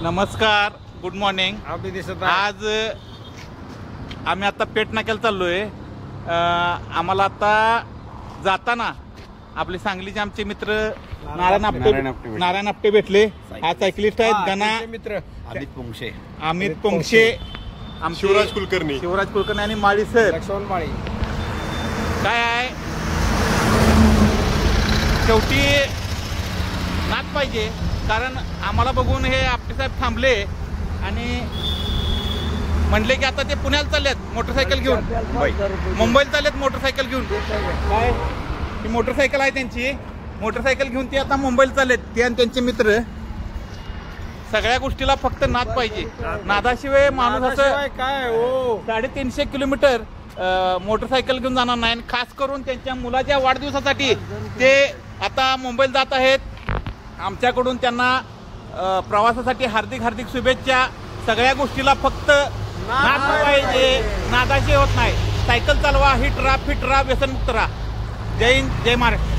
नमस्कार, good morning. आपली दिसत आज आम्ही आता पेट नाक्याला चाललोय. आम्हाला आता जाताना आपले सांगलीचे आमचे मित्र नारायण आपटे भेटले. हा सायकलिस्ट आहेत. गणा मित्र अमित पोंक्षे, आमचे शिवराज कुलकर्णी आणि माळी सर. लक्ष्मण माळी. काय आहे, शेवटी नाच पाहिजे. कारण आम्हाला बघून हे आपटे साहेब थांबले आणि म्हणले की आता ते पुण्याला चाललेत मोटरसायकल घेऊन, मुंबईला चाललेत मोटरसायकल घेऊन. काय ही मोटरसायकल आहे त्यांची, मोटरसायकल घेऊन ते आता मुंबईला चाललेत. ते आणि त्यांचे मित्र. सगळ्या गोष्टीला फक्त नाद पाहिजे. नादाशिवाय माणूस असं काय हो 350 किलोमीटर मोटरसायकल घेऊन जाणार नाही. आणि खास करून त्यांच्या मुलाच्या वाढदिवसासाठी ते आता मुंबईला जात आहेत. आमच्याकडून त्यांना प्रवासासाठी हार्दिक हार्दिक शुभेच्छा. सगळ्या गोष्टीला फक्त नाद पाहिजे, नादाशी होत नाही. सायकल चालवा, हिट राहा, फिट राहा, व्यसनमुक्त राहा. जय हिंद, जय महाराष्ट्र.